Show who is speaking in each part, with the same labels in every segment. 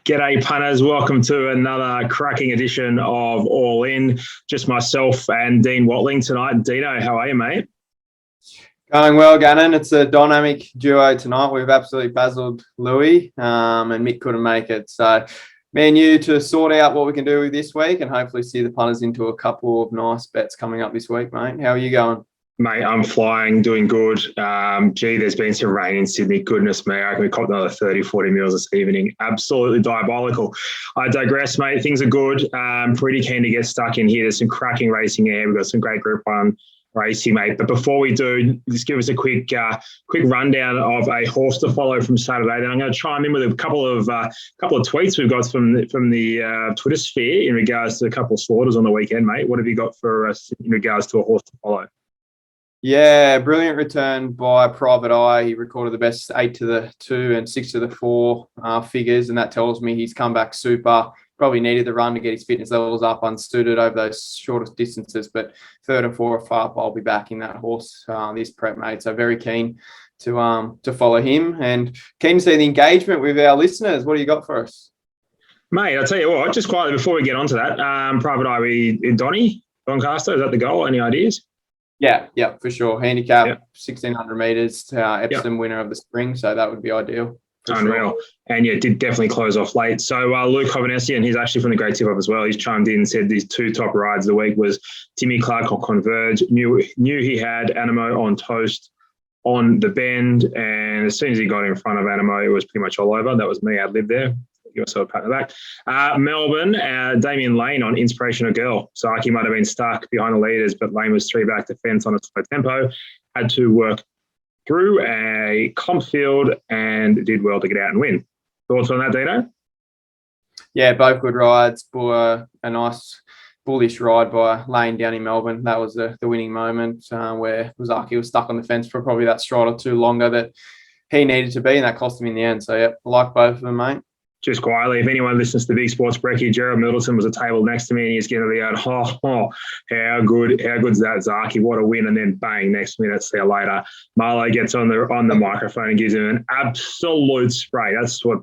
Speaker 1: G'day, punters. Welcome to another cracking edition of All In. Just myself and Dean Watling tonight. Dino, how are you, mate?
Speaker 2: Going well, Gannon. It's a dynamic duo tonight. We've absolutely bazzled Louis, and Mick couldn't make it. So, me and you to sort out what we can do this week and hopefully see the punters into a couple of nice bets coming up this week, mate. How are you going?
Speaker 1: Mate, I'm flying, doing good. There's been some rain in Sydney. Goodness me, I reckon we caught another 30, 40 mils this evening. Absolutely diabolical. I digress, mate. Things are good. Pretty keen to get stuck in here. There's some cracking racing here. We've got some great Group 1 racing, mate. But before we do, just give us a quick rundown of a horse to follow from Saturday. Then I'm going to chime in with a couple of tweets we've got from the Twitter sphere in regards to a couple of slaughters on the weekend, mate. What have you got for us in regards to a horse to follow?
Speaker 2: Yeah, brilliant return by Private Eye. He recorded the best 8 to the 2 and 6 to the 4 figures, and that tells me he's come back super. Probably needed the run to get his fitness levels up, unsuited over those shortest distances, but 3rd and 4 up, I'll be backing that horse this prep, mate. So very keen to follow him and keen to see the engagement with our listeners. What do you got for us?
Speaker 1: Mate, I'll tell you what, just quietly before we get on to that, Private Eye in Doncaster, is that the goal? Any ideas?
Speaker 2: Yeah, for sure. Handicap, 1,600 metres, Epsom winner of the spring, so that would be ideal.
Speaker 1: Unreal. Sure. And yeah, did definitely close off late. So Luke Hovannessian, and he's actually from the Great Tip Up as well. He's chimed in and said these 2 top rides of the week was Timmy Clark on Converge. Knew he had Animo on Toast on the bend, and as soon as he got in front of Animo, it was pretty much all over. That was me. I lived there. Give yourself a pat on the back. Melbourne, Damien Lane on Inspirational Girl. So Aki might have been stuck behind the leaders, but Lane was 3 back to fence on a slow tempo. Had to work through a comp field and did well to get out and win. Thoughts on that, Dino?
Speaker 2: Yeah, both good rides. A nice bullish ride by Lane down in Melbourne. That was the winning moment where Aki was stuck on the fence for probably that stride or 2 longer that he needed to be, and that cost him in the end. So, yeah, I like both of them, mate.
Speaker 1: Just quietly, if anyone listens to Big Sports Brekkie, Gerald Middleton was a table next to me and he's getting to the out, how good's that, Zaki? What a win. And then bang, next minute, see you later. Marlo gets on the microphone and gives him an absolute spray. That's what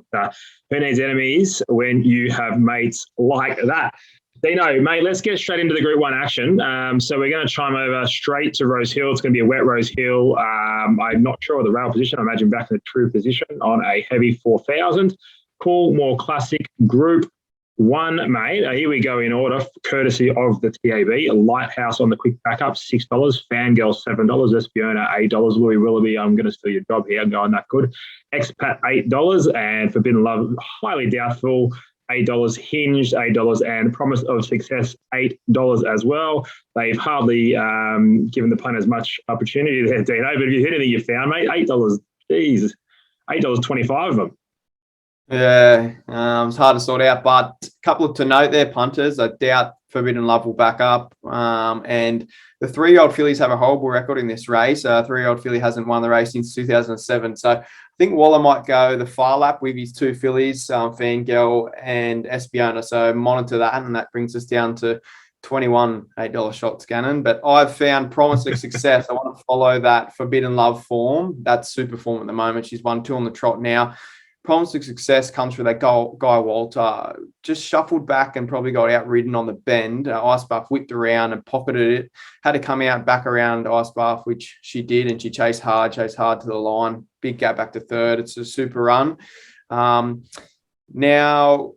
Speaker 1: who needs enemies when you have mates like that. Dino, mate, let's get straight into the Group 1 action. So we're going to chime over straight to Rosehill. It's going to be a wet Rosehill. I'm not sure of the rail position. I imagine back in the true position on a heavy 4,000. Cool, more classic Group 1, mate. Here we go in order, courtesy of the TAB. Lighthouse on the quick backup, $6. Fangirl, $7. Espiona, $8. Louis Willoughby, I'm going to steal your job here. I'm going that good. Expat, $8. And Forbidden Love, highly doubtful, $8. Hinged, $8. And Promise of Success, $8 as well. They've hardly given the punters much opportunity there, Dino. But have you heard anything you found, mate? $8. Jeez. $8.25 of them.
Speaker 2: Yeah, it's hard to sort out, but a couple to note there, punters. I doubt Forbidden Love will back up. And the 3-year-old fillies have a horrible record in this race. 3-year-old filly hasn't won the race since 2007. So I think Waller might go the far lap with his 2 fillies, Fangirl and Espiona. So monitor that, and that brings us down to 21 $8 shots, Gannon. But I've found Promise of Success. I want to follow that Forbidden Love form. That's super form at the moment. She's won 2 on the trot now. Promise of Success comes from that Guy Walter. Just shuffled back and probably got outridden on the bend. Ice Bath whipped around and pocketed it. Had to come out back around Ice Bath, which she did, and she chased hard to the line. Big gap back to 3rd. It's a super run. Now,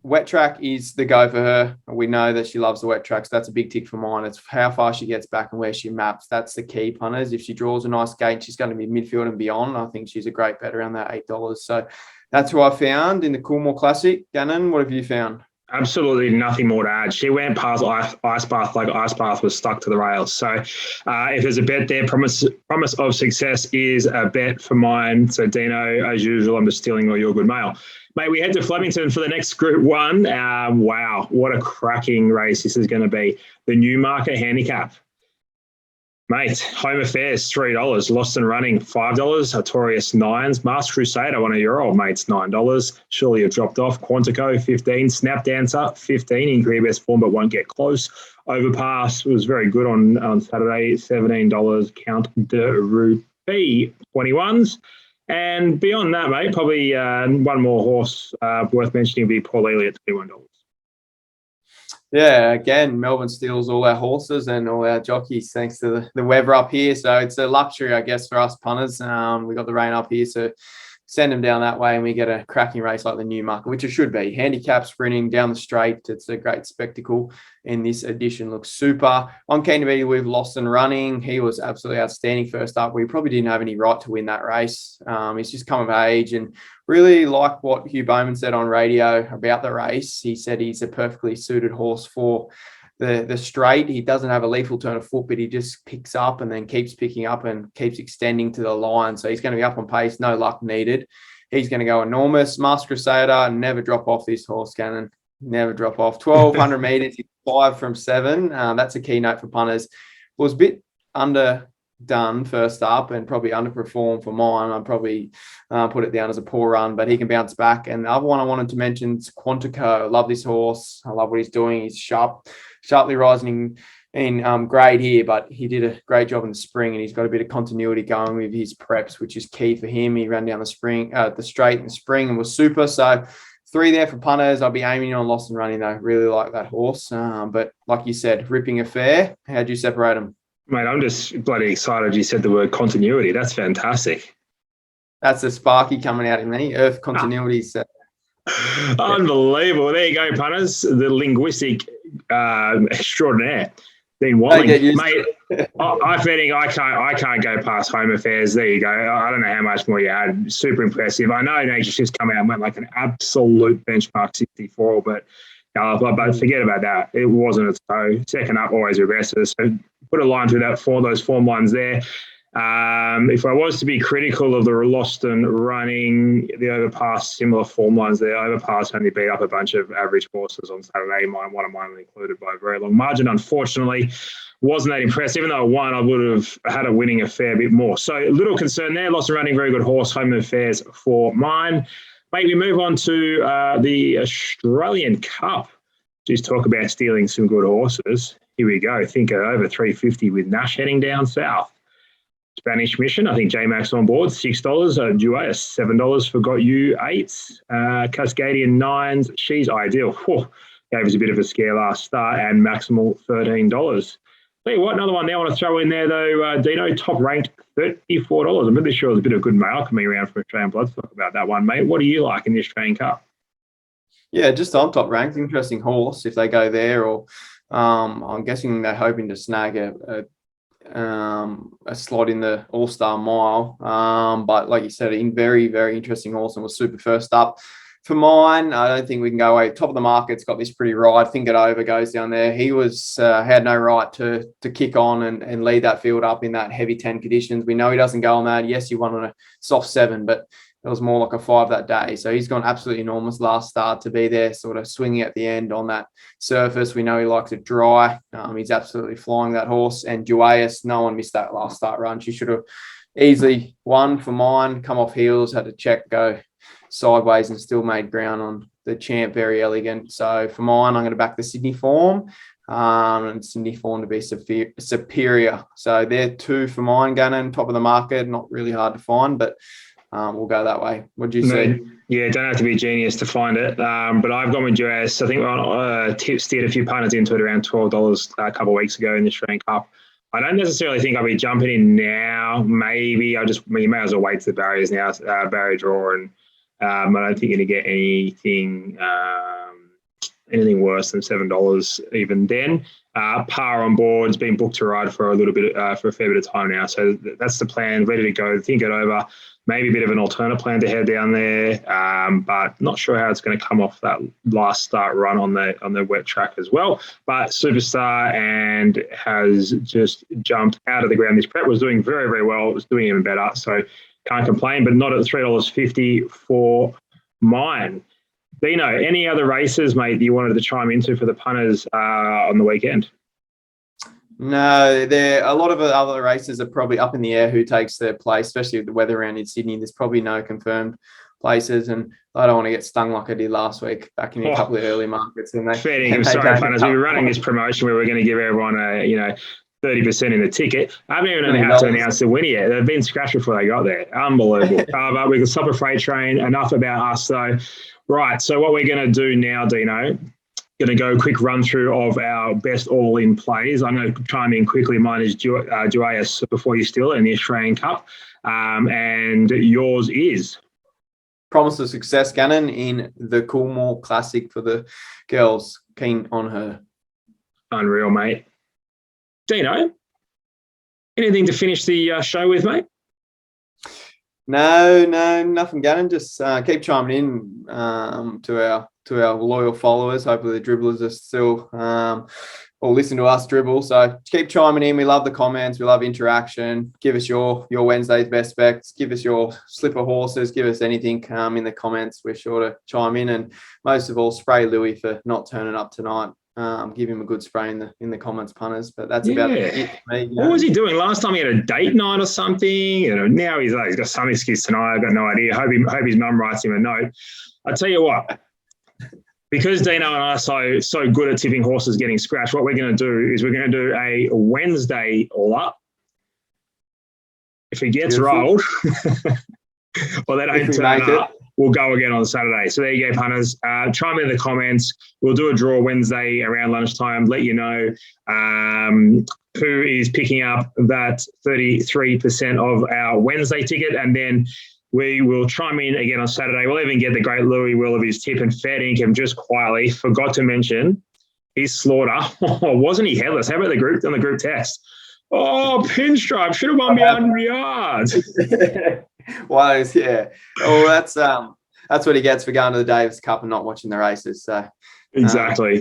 Speaker 2: wet track is the go for her. We know that she loves the wet tracks. That's a big tick for mine. It's how far she gets back and where she maps. That's the key, punters. If she draws a nice gate, she's going to be midfield and beyond. I think she's a great bet around that $8. So that's who I found in the Coolmore Classic. Gannon, what have you found?
Speaker 1: Absolutely nothing more to add. She went past Ice Bath like Ice Bath was stuck to the rails. So if there's a bet there, Promise of Success is a bet for mine. So Dino, as usual, I'm just stealing all your good mail. Mate, we head to Flemington for the next Group 1. Wow, what a cracking race this is going to be. The Newmarket Handicap. Mate, Home Affairs, $3. Lost and Running, $5. Artorias, $9. Masked Crusader, one of your old mates, $9. Surely you've dropped off. Quantico, $15. Snap Dancer, $15. In career best form, but won't get close. Overpass was very good on Saturday, $17. Count de Rupee, 21s. And beyond that, mate, probably one more horse worth mentioning would be Paul Ely at $21.
Speaker 2: Yeah, again, Melbourne steals all our horses and all our jockeys thanks to the weather up here. So it's a luxury, I guess, for us punters. We got the rain up here, so send them down that way and we get a cracking race like the Newmarket, which it should be. Handicap sprinting down the straight. It's a great spectacle. And this edition looks super. I'm keen to be with Lost and Running. He was absolutely outstanding first up. We probably didn't have any right to win that race. He's just come of age and really like what Hugh Bowman said on radio about the race. He said he's a perfectly suited horse for the straight. He doesn't have a lethal turn of foot, but he just picks up and then keeps picking up and keeps extending to the line. So he's going to be up on pace, no luck needed. He's going to go enormous. Masked Crusader, never drop off this horse, Gannon. Never drop off. 1,200 metres, 5 from 7. That's a key note for punters. Was a bit underdone first up and probably underperformed for mine. I'd probably put it down as a poor run, but he can bounce back. And the other one I wanted to mention is Quantico. I love this horse. I love what he's doing. He's sharply rising in grade here, but he did a great job in the spring and he's got a bit of continuity going with his preps, which is key for him. He ran down the straight in the spring and was super. So 3 there for punters. I'll be aiming on Lost and Running though. Really like that horse. But like you said, ripping affair. How'd you separate them?
Speaker 1: Mate, I'm just bloody excited you said the word continuity. That's fantastic.
Speaker 2: That's the Sparky coming out in me. Earth continuity.
Speaker 1: Unbelievable. There you go, punters. The linguistic extraordinaire. Dean Watling. Mate, I can't go past Home Affairs. There you go. I don't know how much more you had. Super impressive. I know Nature's just come out and went like an absolute benchmark 64, but forget about that. It wasn't its toe. Second up always aggressive. So put a line through that those form lines there. If I was to be critical of the Lost and Running, the Overpass, similar form lines there. Overpass only beat up a bunch of average horses on Saturday. One of mine included by a very long margin. Unfortunately, wasn't that impressed. Even though I won, I would have had a winning a fair bit more. So a little concern there. Lost and Running, very good horse. Home Affairs for mine. Maybe move on to the Australian Cup. Just talk about stealing some good horses. Here we go. Think over 350 with Nash heading down south. Spanish Mission, I think J-Max on board, $6. Duais, $7 for Got You, 8s. Cascadian 9s, She's Ideal. Whew, gave us a bit of a scare last start, and Maximal, $13. Tell you what, another one there I want to throw in there, though, Dino, top ranked, $34. I'm really sure there's a bit of good mail coming around from Australian Blood. Talk about that one, mate. What do you like in the Australian Cup?
Speaker 2: Yeah, just on top ranked. Interesting horse if they go there, or I'm guessing they're hoping to snag a slot in the All-Star Mile. But like you said, a very, very interesting horse and was super first up. For mine, I don't think we can go away. Top of the market's got this pretty right. Think It Over goes down there. He was had no right to kick on and lead that field up in that heavy 10 conditions. We know he doesn't go on that. Yes, he won on a soft 7, but it was more like a 5 that day. So he's gone absolutely enormous last start to be there, sort of swinging at the end on that surface. We know he likes it dry. He's absolutely flying, that horse. And Duais, no one missed that last start run. She should have easily won for mine, come off heels, had to check, go sideways and still made ground on the champ. Very elegant. So for mine, I'm going to back the Sydney form. And Sydney form to be superior. So they're 2 for mine, Gannon. Top of the market, not really hard to find, but we'll go that way. What do you see?
Speaker 1: Yeah, don't have to be a genius to find it. But I've gone with Duais. I think I steered a few punters into it around $12 a couple of weeks ago in the Australian Cup. I don't necessarily think I'll be jumping in now. Maybe you may as well wait to the barriers now, barrier draw, and I don't think you're going to get anything worse than $7 even then. Par on board has been booked to ride for a little bit, for a fair bit of time now. So that's the plan, ready to go. Think it over. Maybe a bit of an alternate plan to head down there, but not sure how it's going to come off that last start run on the wet track as well. But superstar and has just jumped out of the ground. This prep was doing very, very well. It was doing even better, so can't complain. But not at $3.50 for mine. Dino, any other races, mate, you wanted to chime into for the punters on the weekend?
Speaker 2: No, a lot of the other races are probably up in the air who takes their place, especially with the weather around in Sydney. There's probably no confirmed places, and I don't want to get stung like I did last week back in a couple of early markets. And
Speaker 1: fair dinkum. Sorry, punters. We were running this promotion where we're going to give everyone 30% in the ticket. I haven't even had to announce the winner yet. They've been scratched before they got there. Unbelievable. But we can stop a freight train. Enough about us, though. Right, so what we're going to do now, Dino, going to go a quick run through of our best all-in plays. I'm going to chime in quickly. Mine is Duais before you steal it in the Australian Cup. And yours is?
Speaker 2: Promise of success, Gannon, in the Coolmore Classic for the girls. Keen on her.
Speaker 1: Unreal, mate. Dino, anything to finish the show with, mate?
Speaker 2: No, nothing, Gannon. Just keep chiming in to our loyal followers. Hopefully the dribblers are still or listen to us dribble. So keep chiming in. We love the comments. We love interaction. Give us your Wednesday's best bets. Give us your slipper horses. Give us anything in the comments. We're sure to chime in. And most of all, spray Louis for not turning up tonight. Give him a good spray in the comments, punters. But that's about it for me.
Speaker 1: What was he doing last time? He had a date night or something. Now he's got some excuse tonight. I've got no idea. Hope his mum writes him a note. I tell you what, because Dino and I are so good at tipping horses getting scratched, what we're going to do is we're going to do a Wednesday all up. If he gets rolled, well, they don't turn up. We'll go again on Saturday. So there you go, punters. Chime in the comments. We'll do a draw Wednesday around lunchtime. Let you know who is picking up that 33% of our Wednesday ticket. And then we will chime in again on Saturday. We'll even get the great Louis Will of his tip. And fair income just quietly forgot to mention his slaughter. Wasn't he headless? How about on the group text? Oh, pinstripe. Should have won me 100 yards.
Speaker 2: Wise, yeah. Well, that's what he gets for going to the Davis Cup and not watching the races. So
Speaker 1: exactly.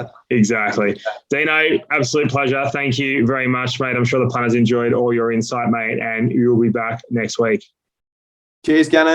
Speaker 1: Dino, absolute pleasure. Thank you very much, mate. I'm sure the punters enjoyed all your insight, mate, and you'll be back next week.
Speaker 2: Cheers, Gannon.